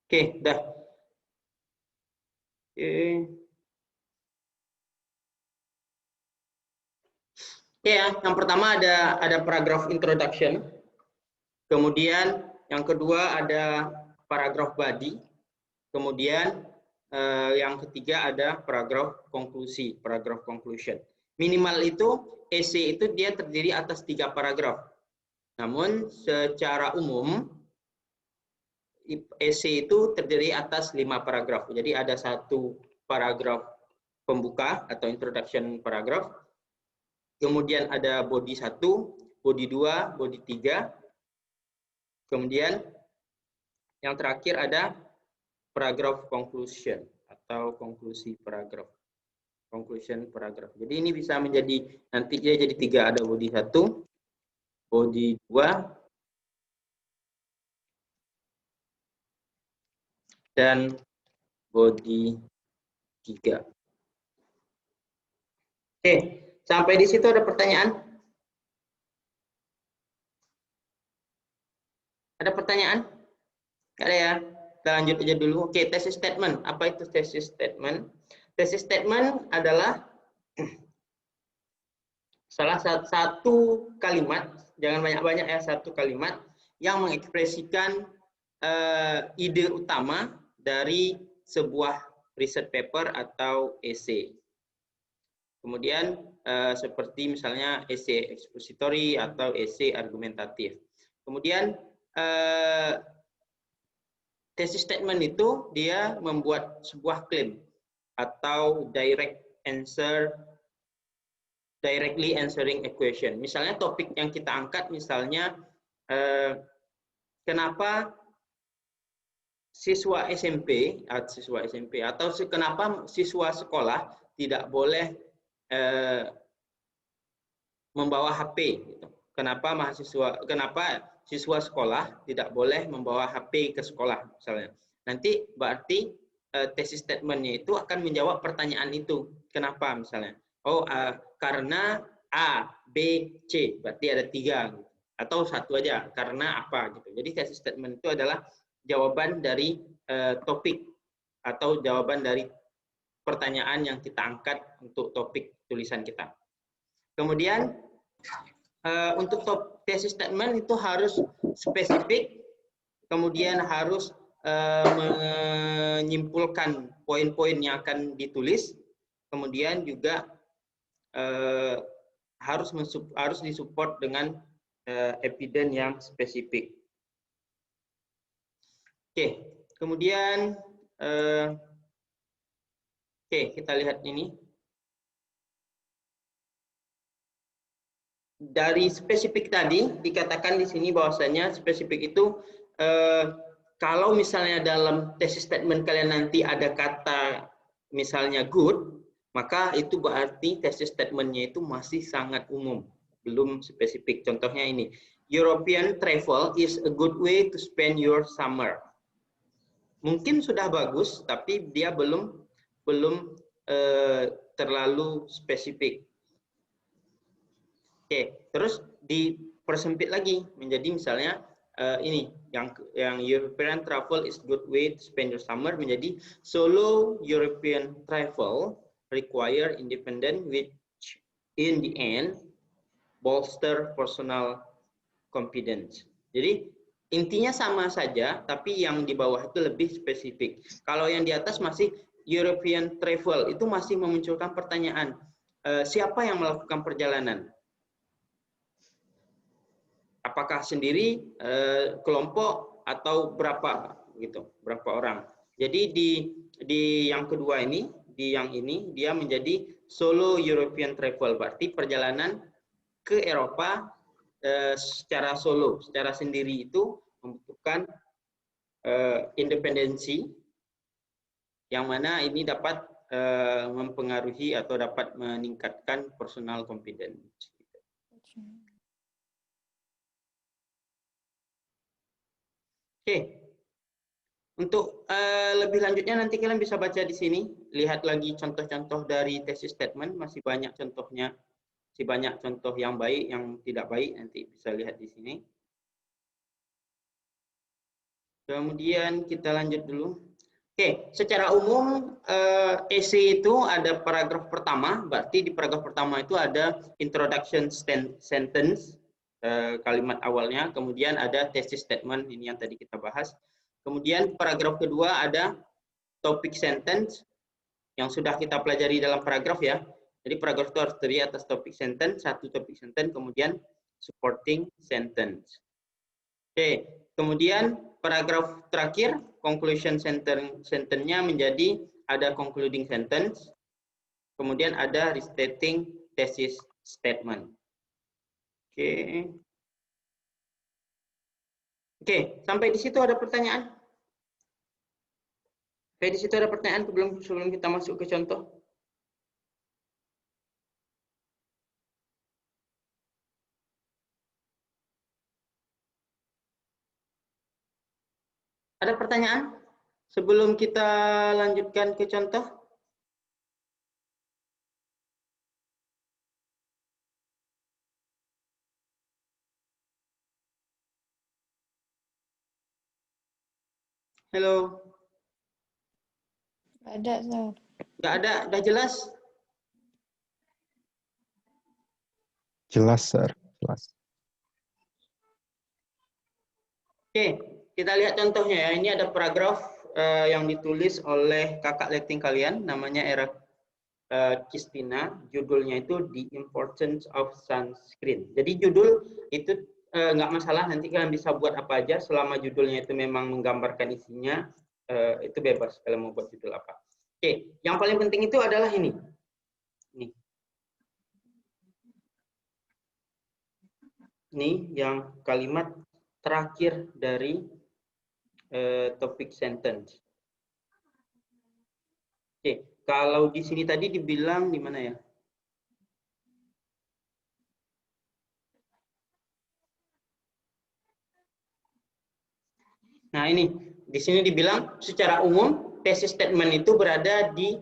Oke, dah. Oke. Oke ya, yang pertama ada paragraf introduction. Kemudian yang kedua ada paragraf body. Kemudian yang ketiga ada paragraf konklusi, paragraf conclusion. Minimal itu essay itu dia terdiri atas 3 paragraf. Namun secara umum essay itu terdiri atas 5 paragraf. Jadi ada 1 paragraf pembuka atau introduction paragraf. Kemudian ada body 1, body 2, body 3. Kemudian yang terakhir ada paragraf conclusion atau konklusi paragraf. Conclusion paragraf. Jadi ini bisa menjadi nanti dia jadi 3, ada body 1, body 2, dan body 3. Oke, sampai di situ ada pertanyaan? Ada pertanyaan? Nggak ada ya? Kita lanjut aja dulu. Oke, thesis statement. Apa itu thesis statement? Thesis statement adalah salah satu kalimat, jangan banyak-banyak ya, satu kalimat yang mengekspresikan ide utama dari sebuah research paper atau essay. Kemudian seperti misalnya essay expository atau essay argumentatif. Kemudian thesis statement itu dia membuat sebuah klaim atau directly answering a question. Misalnya topik yang kita angkat misalnya kenapa siswa SMP atau kenapa siswa sekolah tidak boleh membawa HP gitu. Kenapa siswa sekolah tidak boleh membawa HP ke sekolah misalnya. Nanti berarti thesis statement-nya itu akan menjawab pertanyaan itu. Kenapa misalnya? Oh, karena A, B, C. Berarti ada 3 gitu. Atau 1 aja, karena apa gitu. Jadi thesis statement itu adalah jawaban dari topik atau jawaban dari pertanyaan yang kita angkat untuk topik tulisan kita. Kemudian untuk thesis statement itu harus spesifik, kemudian harus menyimpulkan poin-poin yang akan ditulis, kemudian juga harus disupport dengan evidence yang spesifik. Oke, kemudian kita lihat ini. Dari spesifik tadi dikatakan di sini bahwasanya spesifik itu kalau misalnya dalam thesis statement kalian nanti ada kata misalnya good, maka itu berarti thesis statement-nya itu masih sangat umum, belum spesifik. Contohnya ini, European travel is a good way to spend your summer. Mungkin sudah bagus, tapi dia belum terlalu spesifik. Oke, terus dipersempit lagi menjadi misalnya ini yang European travel is good way to spend your summer menjadi solo European travel require independent which in the end bolster personal confidence. Jadi intinya sama saja, tapi yang di bawah itu lebih spesifik. Kalau yang di atas masih European travel itu masih memunculkan pertanyaan siapa yang melakukan perjalanan? Apakah sendiri, kelompok, atau berapa gitu, berapa orang. Jadi di yang kedua ini, yang ini dia menjadi solo European travel, berarti perjalanan ke Eropa secara solo, secara sendiri itu membutuhkan independensi, yang mana ini dapat mempengaruhi atau dapat meningkatkan personal confidence. Oke, untuk lebih lanjutnya nanti kalian bisa baca di sini, lihat lagi contoh-contoh dari thesis statement, masih banyak contohnya, masih banyak contoh yang baik, yang tidak baik, nanti bisa lihat di sini. Kemudian kita lanjut dulu. Oke, secara umum essay itu ada paragraf pertama, berarti di paragraf pertama itu ada introduction sentence, kalimat awalnya, kemudian ada thesis statement, ini yang tadi kita bahas. Kemudian paragraf kedua ada topic sentence, yang sudah kita pelajari dalam paragraf ya. Jadi paragraf itu harus terdiri atas topic sentence, satu topic sentence, kemudian supporting sentence. Oke, kemudian paragraf terakhir, conclusion sentence-nya menjadi ada concluding sentence, kemudian ada restating thesis statement. Oke. Oke, sampai di situ ada pertanyaan? Sampai di situ ada pertanyaan sebelum kita masuk ke contoh? Ada pertanyaan sebelum kita lanjutkan ke contoh? Halo? Ada, Sir. Nggak ada, udah jelas? Jelas, Sir. Jelas. Oke, kita lihat contohnya ya. Ini ada paragraf yang ditulis oleh kakak letting kalian, namanya Era Kristina. Judulnya itu The Importance of Sunscreen. Jadi judul itu nggak masalah, nanti kalian bisa buat apa aja selama judulnya itu memang menggambarkan isinya, itu bebas kalian mau buat judul apa. Oke, yang paling penting itu adalah ini. Ini yang kalimat terakhir dari topic sentence. Oke, kalau di sini tadi dibilang di mana ya? Nah, ini di sini dibilang secara umum thesis statement itu berada di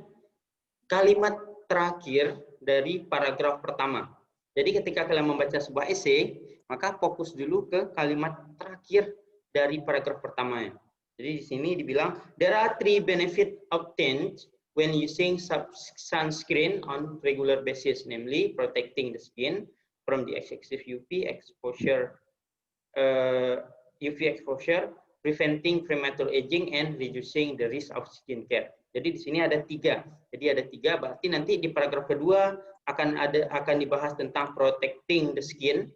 kalimat terakhir dari paragraf pertama. Jadi ketika kalian membaca sebuah essay, maka fokus dulu ke kalimat terakhir dari paragraf pertamanya. Jadi di sini dibilang there are 3 benefits obtained when using sunscreen on regular basis, namely protecting the skin from the excessive UV exposure, preventing premature aging, and reducing the risk of skin care. Jadi di sini ada 3. Jadi ada 3. Berarti nanti di paragraf kedua akan dibahas tentang protecting the skin.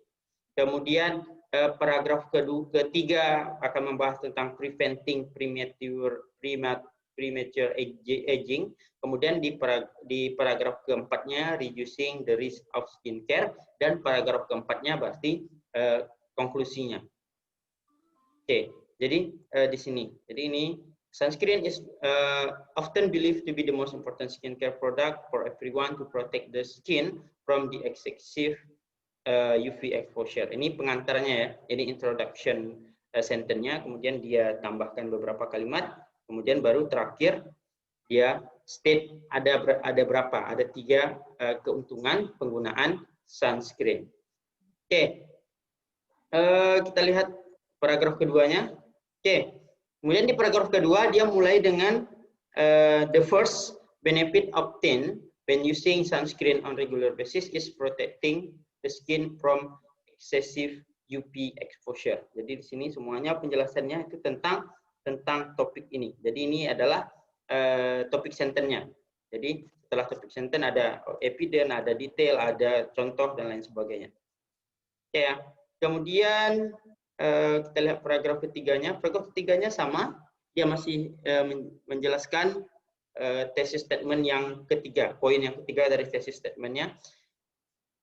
Kemudian paragraf ketiga akan membahas tentang preventing premature aging. Kemudian di paragraf keempatnya reducing the risk of skin care, dan paragraf keempatnya berarti konklusinya. Oke, jadi di sini. Jadi ini sunscreen is often believed to be the most important skincare product for everyone to protect the skin from the excessive UV exposure. Ini pengantarnya ya. Ini introduction sentence-nya, kemudian dia tambahkan beberapa kalimat, kemudian baru terakhir dia state ada berapa? Ada 3 keuntungan penggunaan sunscreen. Oke. Kita lihat paragraf keduanya. Oke. Kemudian di paragraf kedua dia mulai dengan the first benefit obtained when using sunscreen on regular basis is protecting the skin from excessive UV exposure. Jadi di sini semuanya penjelasannya itu tentang topik ini. Jadi ini adalah topik sentence-nya. Jadi setelah topik sentence ada evidence, ada detail, ada contoh dan lain sebagainya. Oke ya. Kemudian kita lihat paragraf ketiganya. Paragraf ketiganya sama, dia masih menjelaskan thesis statement yang ketiga, poin yang ketiga dari thesis statement-nya.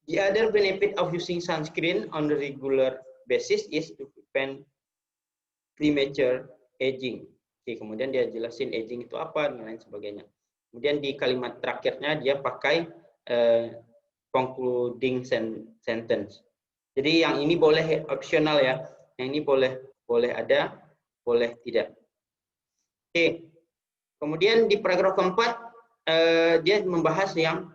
The other benefit of using sunscreen on a regular basis is to prevent premature aging. Oke, kemudian dia jelasin aging itu apa dan lain sebagainya. Kemudian di kalimat terakhirnya dia pakai concluding sentence. Jadi yang ini boleh opsional ya. Yang ini boleh ada, boleh tidak. Oke. Kemudian di paragraf keempat dia membahas yang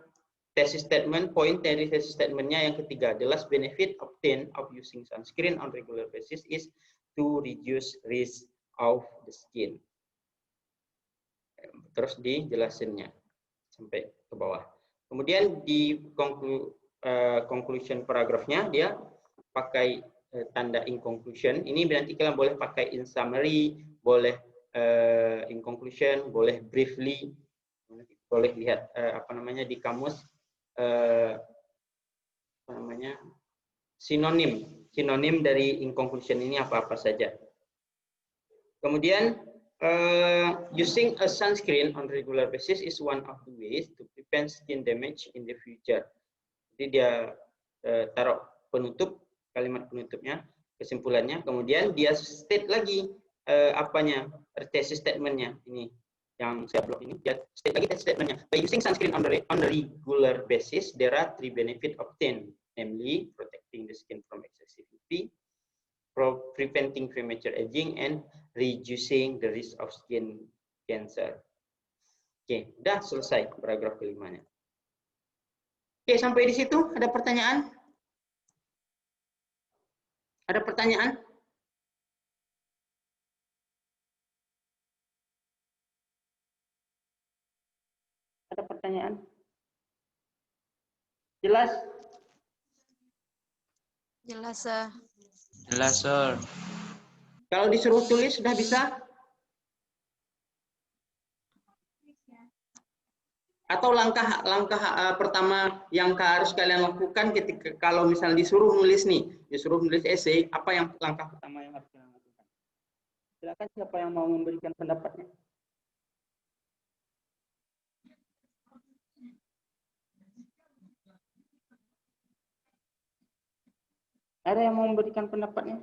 thesis statement, poin dari thesis statement-nya yang ketiga. The last benefit obtained of using sunscreen on regular basis is to reduce risk of the skin. Terus dijelasinnya sampai ke bawah. Kemudian di conclusion paragrafnya dia pakai tanda in conclusion. Ini nanti kalian boleh pakai in summary, boleh in conclusion, boleh briefly, boleh lihat apa namanya di kamus apa namanya sinonim dari in conclusion ini apa-apa saja. Kemudian using a sunscreen on regular basis is one of the ways to prevent skin damage in the future. Jadi dia taruh penutup, kalimat penutupnya, kesimpulannya, kemudian dia state lagi apanya, thesis statementnya ini yang saya blok ini, dia state lagi thesis statementnya. By using sunscreen on a regular basis, there are 3 benefits obtained, namely protecting the skin from excessive UV, preventing premature aging, and reducing the risk of skin cancer. Oke, udah selesai paragraf kelimanya. Oke, sampai di situ ada pertanyaan? Ada pertanyaan? Ada pertanyaan? Jelas? Jelas, Sir. Jelas, Sir. Kalau disuruh tulis sudah bisa? Atau langkah pertama yang harus kalian lakukan ketika kalau misalnya disuruh nulis nih, disuruh nulis essay, apa yang langkah pertama yang harus kalian lakukan? Silakan, siapa yang mau memberikan pendapatnya? Ada yang mau memberikan pendapatnya?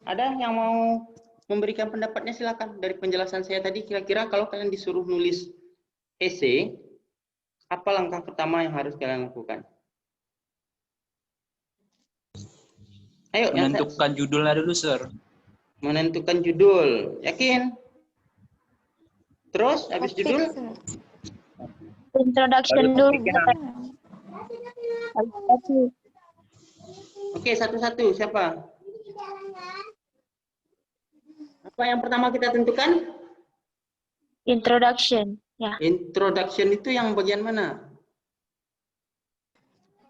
Ada yang mau memberikan pendapatnya, silakan. Dari penjelasan saya tadi, kira-kira kalau kalian disuruh nulis essay, apa langkah pertama yang harus kalian lakukan? Ayo, Menentukan judulnya dulu, Sir. Menentukan judul, yakin? Terus, habis judul? Introduction dulu. Oke, satu-satu. Siapa? Apa yang pertama kita tentukan? Introduction. Ya. Introduction itu yang bagian mana?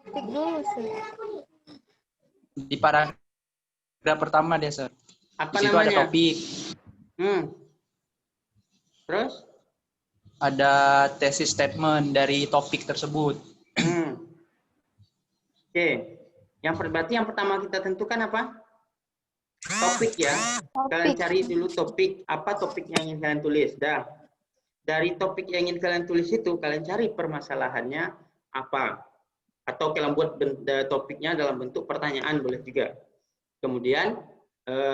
Tik dulu, Sir. Di paragraf pertama deh, Sir. Apa Di situ namanya? ada topik. Terus? Ada thesis statement dari topik tersebut. Oke. Berarti yang pertama kita tentukan apa? Topik ya. Kalian cari dulu topik. Apa topik yang ingin kalian tulis? Dah. Dari topik yang ingin kalian tulis itu, kalian cari permasalahannya apa. Atau kalian buat topiknya dalam bentuk pertanyaan boleh juga. Kemudian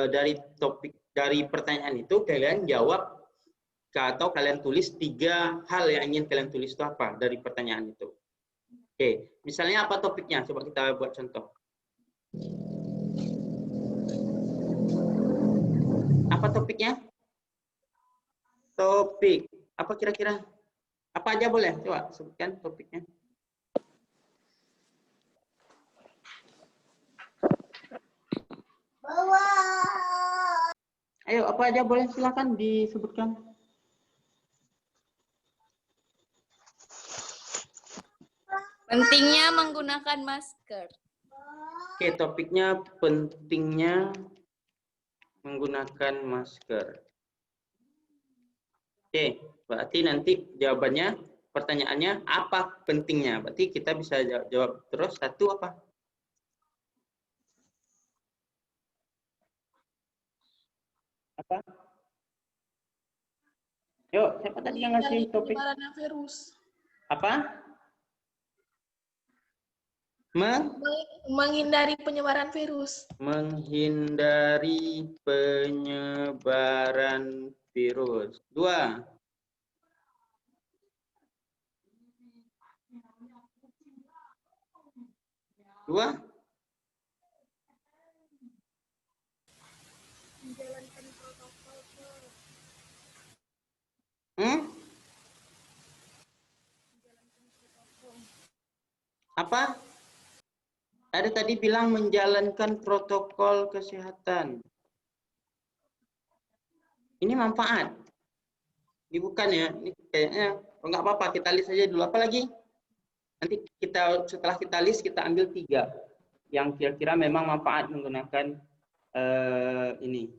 dari pertanyaan itu kalian jawab atau kalian tulis 3 hal yang ingin kalian tulis itu apa dari pertanyaan itu. Oke, misalnya apa topiknya? Coba kita buat contoh. Apa topiknya? Topik. Apa kira-kira? Apa aja boleh? Coba sebutkan topiknya. Ayo, apa aja boleh? Silakan disebutkan. Pentingnya menggunakan masker. Oke, topiknya pentingnya menggunakan masker. Oke, berarti nanti jawabannya, pertanyaannya apa pentingnya? Berarti kita bisa jawab terus satu apa? Apa? Yuk, siapa tadi yang ngasih topik? Virus. Apa? Menghindari penyebaran virus. Menghindari penyebaran virus. 2. Apa? Ada tadi bilang menjalankan protokol kesehatan. Ini manfaat. Ini bukan ya. Ini kayaknya oh, nggak apa-apa. Kita list saja dulu. Apa lagi? Nanti kita setelah kita list kita ambil 3 yang kira-kira memang manfaat menggunakan ini,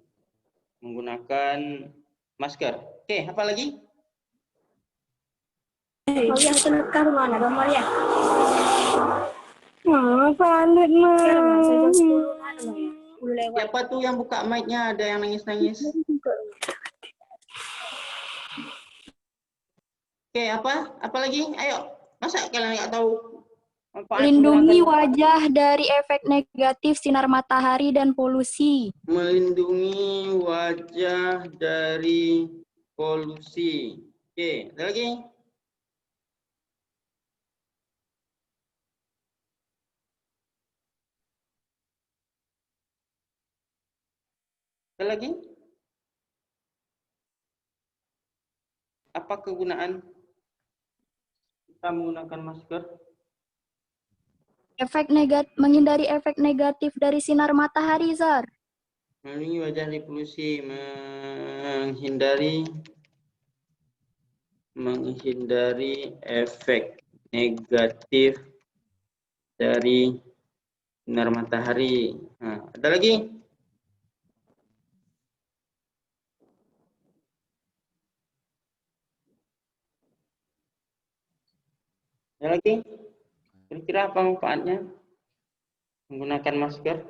menggunakan masker. Oke, apa lagi? Maria tekan mana Bang Maria? Valid, Siapa tuh yang buka mic-nya? Ada yang nangis-nangis. Oke, apa? Apa lagi? Ayo. Masa kalian nggak tahu manfaat Melindungi menggunakan- wajah dari efek negatif sinar matahari dan polusi. melindungi wajah dari polusi. Oke, ada lagi? Ada lagi? Apa kegunaan kita menggunakan masker? Menghindari efek negatif dari sinar matahari, Zar. Melindungi wajah dari polusi, menghindari efek negatif dari sinar matahari. Nah, ada lagi? Ada lagi? Kira-kira apa manfaatnya menggunakan masker?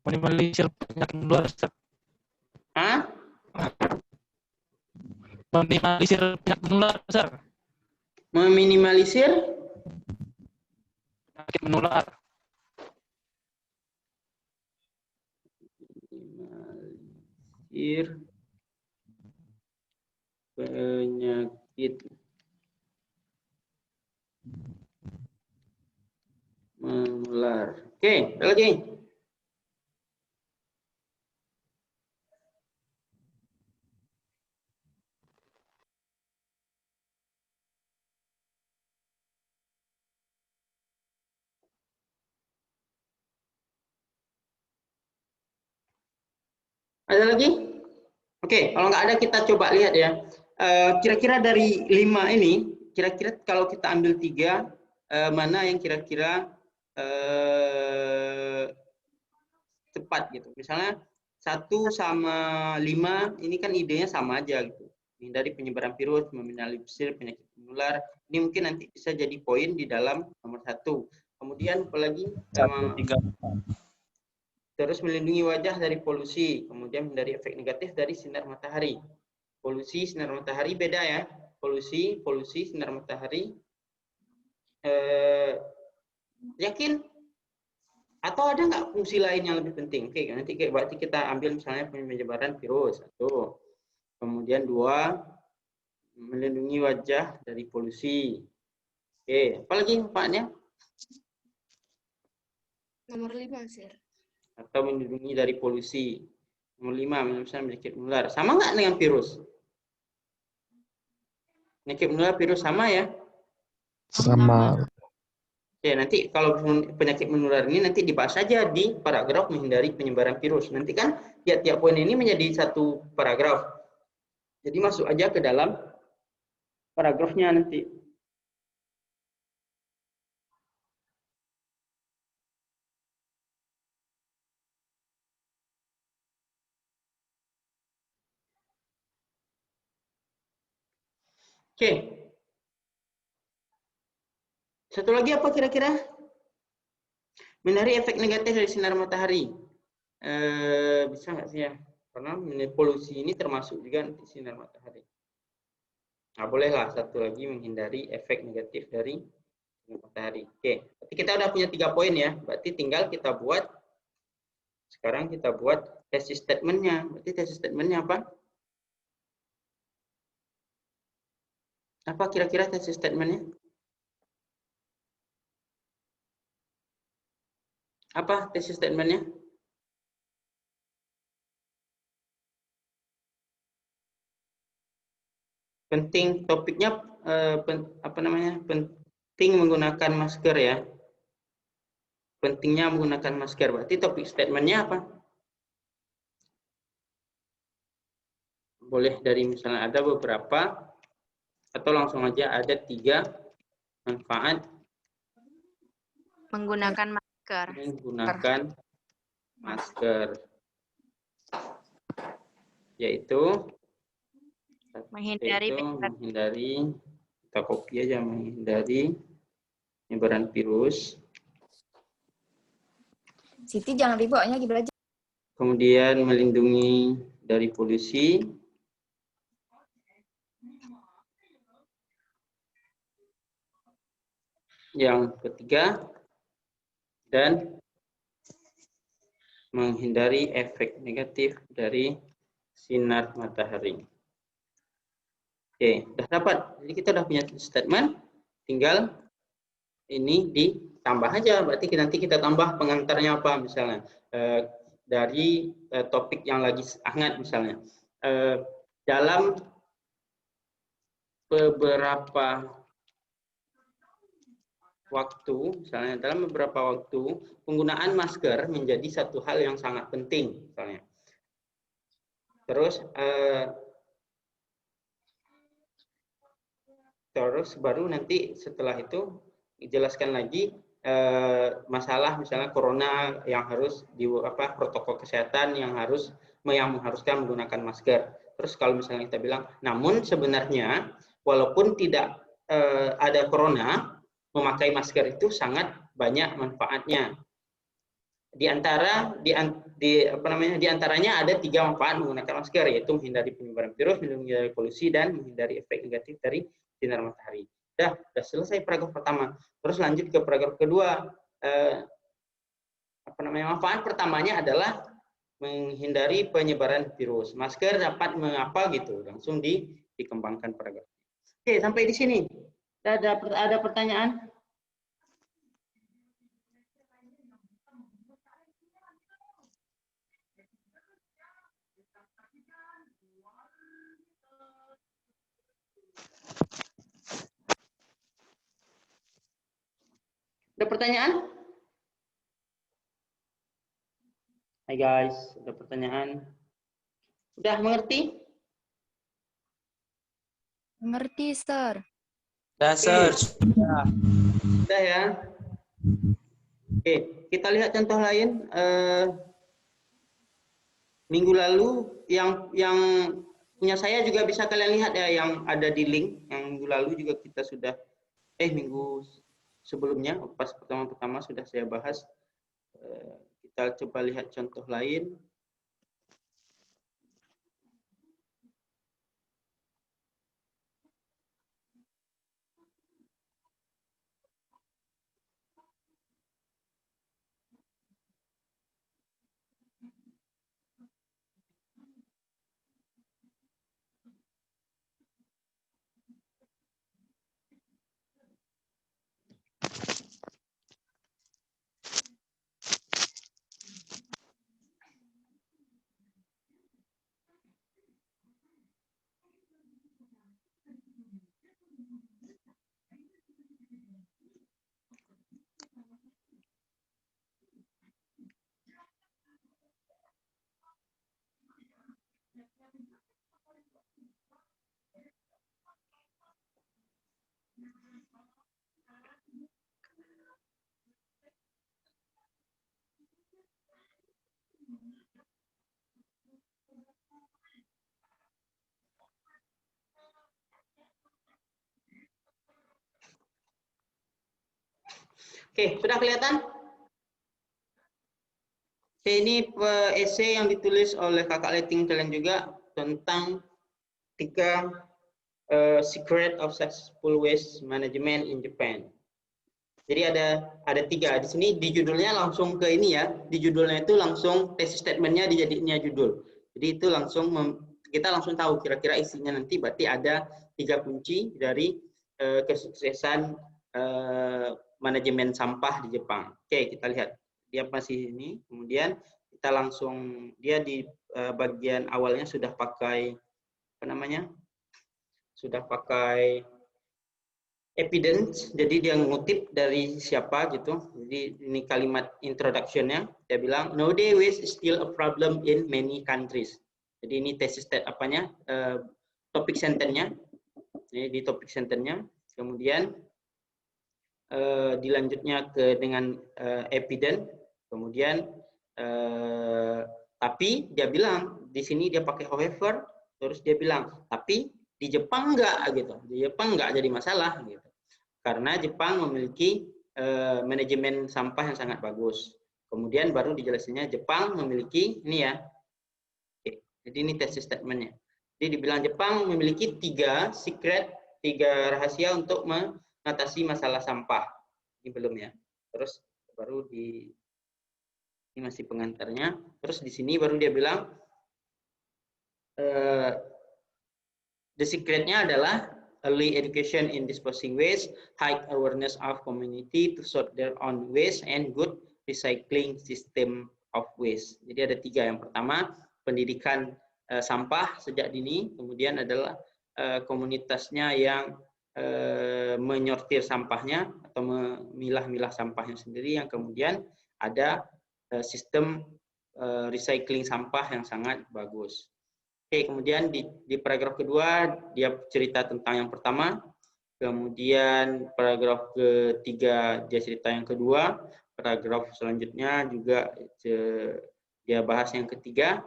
Minimalisir penyakit menular, Ustaz. Hah? Meminimalisir penyakit menular, Ustaz. Meminimalisir Penyakit menular. penyakit menular. Oke, ada lagi? Ada lagi? Oke, kalau nggak ada kita coba lihat ya. Kira-kira dari 5 ini, kira-kira kalau kita ambil 3, mana yang kira-kira tepat gitu. Misalnya 1 sama 5 ini kan idenya sama aja gitu. Menghindari penyebaran virus, meminimalisir penyakit menular. Ini mungkin nanti bisa jadi poin di dalam nomor 1. Kemudian apalagi? 1, 3, 4. Terus melindungi wajah dari polusi, kemudian dari efek negatif dari sinar matahari. Polusi, sinar matahari beda ya. Polusi, sinar matahari. Yakin? Atau ada nggak fungsi lain yang lebih penting? Oke, nanti berarti kita ambil misalnya penyebaran virus. 1. Kemudian 2, melindungi wajah dari polusi. Oke, apalagi manfaatnya? Nomor 5, Sir. Atau melindungi dari polusi. Nomor 5, misalnya penyakit menular. Sama nggak dengan virus? Penyakit menular virus sama ya? Sama. Oke, nanti kalau penyakit menular ini nanti dibahas saja di paragraf menghindari penyebaran virus. Nanti kan tiap-tiap poin ini menjadi satu paragraf. Jadi masuk aja ke dalam paragrafnya nanti. Oke. Satu lagi apa kira-kira? Menghindari efek negatif dari sinar matahari. Bisa nggak sih ya? Karena polusi ini termasuk juga nanti sinar matahari. Nah, bolehlah satu lagi menghindari efek negatif dari sinar matahari. Oke, berarti kita udah punya 3 poin ya. Berarti tinggal kita buat, sekarang kita buat thesis statement-nya. Berarti thesis statement-nya apa? Apa kira-kira thesis statement-nya? Apa thesis statement-nya? Penting topiknya penting menggunakan masker ya. Pentingnya menggunakan masker. Berarti topik statement-nya apa? Boleh dari misalnya ada beberapa atau langsung aja ada 3 manfaat Menggunakan masker. menggunakan masker, yaitu Menghindari penyebaran menghindari, kita copy aja, menghindari penyebaran virus, Siti jangan riboknya gimana aja. kemudian melindungi dari polusi, yang ketiga, dan menghindari efek negatif dari sinar matahari. Oke, udah dapat. Jadi kita udah punya statement, tinggal ini ditambah aja. Berarti nanti kita tambah pengantarnya apa misalnya. Dari topik yang lagi hangat misalnya. Dalam beberapa waktu, misalnya dalam beberapa waktu, penggunaan masker menjadi satu hal yang sangat penting, misalnya. Terus baru nanti setelah itu dijelaskan lagi masalah misalnya corona yang harus protokol kesehatan yang mengharuskan menggunakan masker. Terus kalau misalnya kita bilang, namun sebenarnya walaupun tidak ada corona, memakai masker itu sangat banyak manfaatnya. Di antaranya ada 3 manfaat menggunakan masker, yaitu menghindari penyebaran virus, menghindari polusi, dan menghindari efek negatif dari sinar matahari. Udah selesai paragraf pertama. Terus lanjut ke paragraf kedua. Manfaat pertamanya adalah menghindari penyebaran virus. Masker dapat mengapa gitu, langsung dikembangkan paragraf. Oke, sampai di sini. Ada pertanyaan? Ada pertanyaan? Hai guys, ada pertanyaan? Udah mengerti? Mengerti, Sir. Dasar. Udah ya. Oke, kita lihat contoh lain. Minggu lalu yang punya saya juga bisa kalian lihat ya, yang ada di link. Yang minggu lalu juga kita sudah minggu sebelumnya pas pertama-tama sudah saya bahas. Kita coba lihat contoh lain. Oke, sudah kelihatan? Oke, ini esai yang ditulis oleh Kakak Leting kalian juga tentang 3 Secret of Successful Waste Management in Japan. Jadi ada 3 di sini, di judulnya langsung ke ini ya, di judulnya itu langsung tesis statementnya dijadinya judul. Jadi itu langsung kita langsung tahu kira-kira isinya nanti, berarti ada 3 kunci dari kesuksesan manajemen sampah di Jepang. Oke, kita lihat dia masih ini, kemudian kita langsung, dia di bagian awalnya sudah pakai apa namanya, sudah pakai evidence, jadi dia ngutip dari siapa gitu. Jadi ini kalimat introduction-nya, dia bilang nowadays waste is still a problem in many countries. Jadi ini tesis apanya, topik sentence-nya, ini di topik sentence-nya. Kemudian dilanjutnya ke dengan evidence, kemudian tapi dia bilang di sini dia pakai however, terus dia bilang tapi di Jepang enggak gitu, di Jepang enggak jadi masalah gitu. Karena Jepang memiliki manajemen sampah yang sangat bagus. Kemudian baru dijelasinnya Jepang memiliki ini ya. Oke, jadi ini tesis statementnya. Jadi dibilang Jepang memiliki 3 rahasia untuk mengatasi masalah sampah. Ini belum ya. Terus baru ini masih pengantarnya. Terus di sini baru dia bilang the secretnya adalah early education in disposing waste, high awareness of community to sort their own waste, and good recycling system of waste. Jadi ada 3. Yang pertama, pendidikan sampah sejak dini, kemudian adalah komunitasnya yang menyortir sampahnya atau memilah-milah sampahnya sendiri, yang kemudian ada sistem recycling sampah yang sangat bagus. Oke, kemudian di paragraf kedua dia cerita tentang yang pertama, kemudian paragraf ketiga dia cerita yang kedua, paragraf selanjutnya juga dia bahas yang ketiga,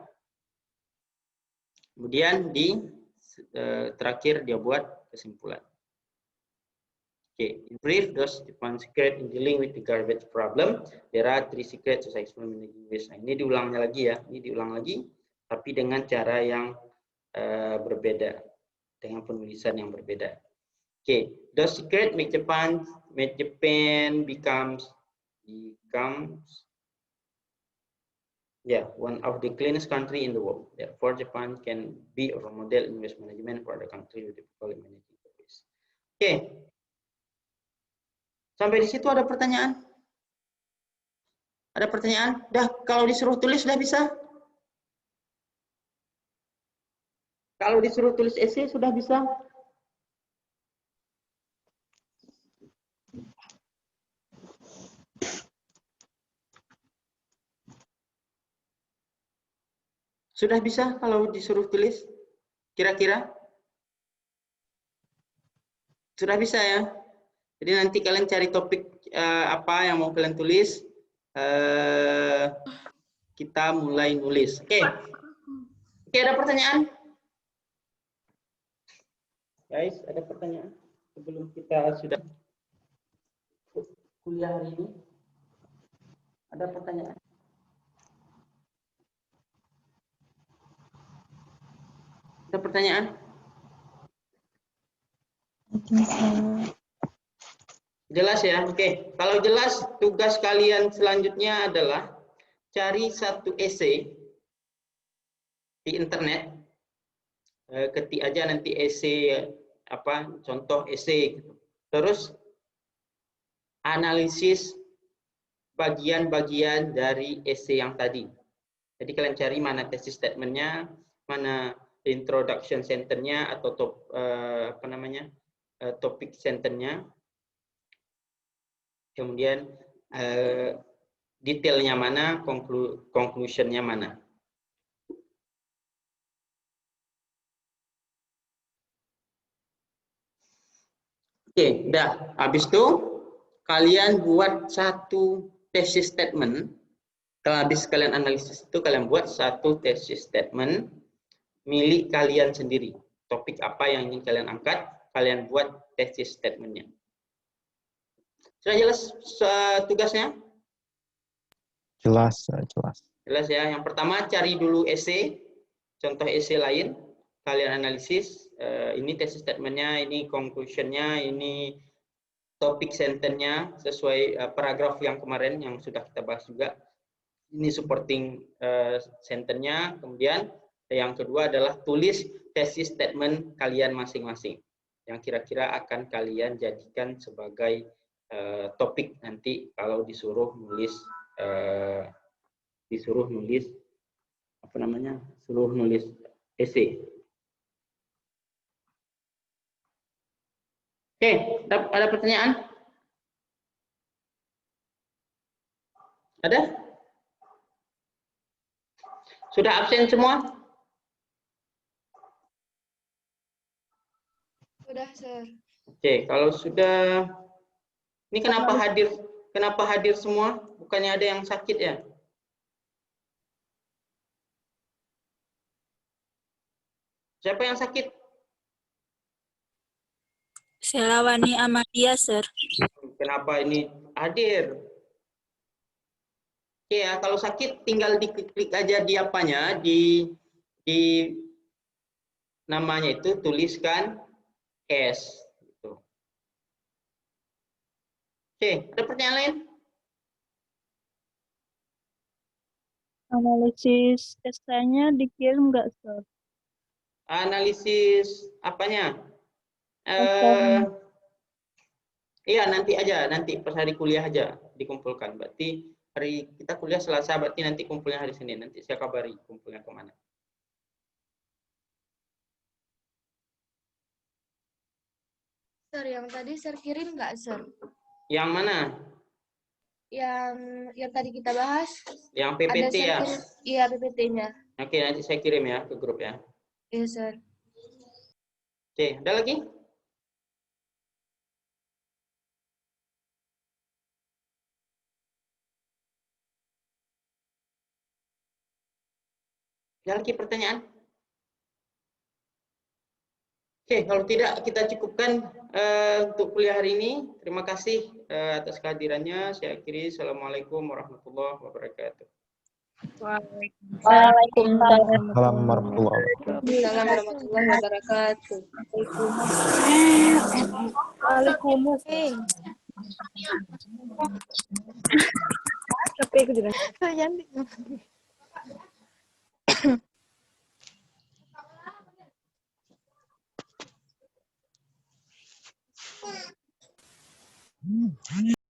kemudian di terakhir dia buat kesimpulan. Oke, in brief, those Japan secret in dealing with the garbage problem, there are 3 secrets to successful managing waste. Nah, ini diulangnya lagi ya, ini diulang lagi, tapi dengan cara yang berbeda, dengan penulisan yang berbeda. Okay, those secret make Japan becomes one of the cleanest country in the world. Therefore, Japan can be a role model in waste management for the country with difficulty managing waste. Okay, sampai di situ ada pertanyaan? Ada pertanyaan? Dah, kalau disuruh tulis sudah bisa? Kalau disuruh tulis essay sudah bisa? Sudah bisa kalau disuruh tulis? Kira-kira? Sudah bisa ya? Jadi nanti kalian cari topik apa yang mau kalian tulis. Kita mulai nulis. Oke. Oke, ada pertanyaan? Guys, ada pertanyaan sebelum kita sudah kuliah hari ini? Ada pertanyaan? Ada pertanyaan? Jelas ya? Oke. Kalau jelas, tugas kalian selanjutnya adalah cari satu essay di internet. Ketik aja nanti essay apa, contoh essay gitu. Terus analisis bagian-bagian dari essay yang tadi. Jadi kalian cari mana thesis statement-nya, mana introduction sentence-nya atau topik sentence-nya. Kemudian detailnya mana, conclusion-nya mana. Oke, udah. Habis itu kalian buat satu thesis statement. Kalau habis kalian analisis itu, kalian buat satu thesis statement milik kalian sendiri. Topik apa yang ingin kalian angkat, kalian buat thesis statement-nya. Sudah jelas tugasnya? Jelas, jelas. Jelas ya. Yang pertama cari dulu essay, contoh essay lain. kalian analisis. Ini thesis statement-nya, ini conclusion-nya, ini topik sentence-nya sesuai paragraf yang kemarin yang sudah kita bahas juga. Ini supporting sentence-nya. Kemudian yang kedua adalah tulis thesis statement kalian masing-masing yang kira-kira akan kalian jadikan sebagai topik nanti kalau disuruh nulis apa namanya? Suruh nulis essay. Oke, ada pertanyaan? Ada? Sudah absen semua? Sudah, Sir. Oke, kalau sudah, ini kenapa hadir? Kenapa hadir semua? Bukannya ada yang sakit ya? Siapa yang sakit? Selawani Amadia, Sir. Kenapa ini hadir? Oke ya, kalau sakit tinggal diklik aja di apanya, di namanya itu tuliskan S. Gitu. Oke, ada pertanyaan lain? Analisis esainya dikirim nggak, Sir? Analisis apanya? Iya, nanti aja, nanti pas hari kuliah aja dikumpulkan. Berarti hari kita kuliah Selasa, berarti nanti kumpulnya hari Senin. Nanti saya kabari kumpulnya kemana. Sir, yang tadi Sir kirim nggak, Sir? Yang mana? Yang tadi kita bahas. Yang PPT ya? Iya, PPT-nya. Oke, nanti saya kirim ya ke grup ya. Iya, Sir. Oke, ada lagi? Ada lagi pertanyaan? Oke, kalau tidak kita cukupkan untuk kuliah hari ini. Terima kasih atas kehadirannya. Saya akhiri. Assalamualaikum warahmatullahi wabarakatuh. Waalaikumsalam. Salam warahmatullahi wabarakatuh. Assalamualaikum warahmatullahi wabarakatuh. Waalaikumsalam. Tapi aku juga.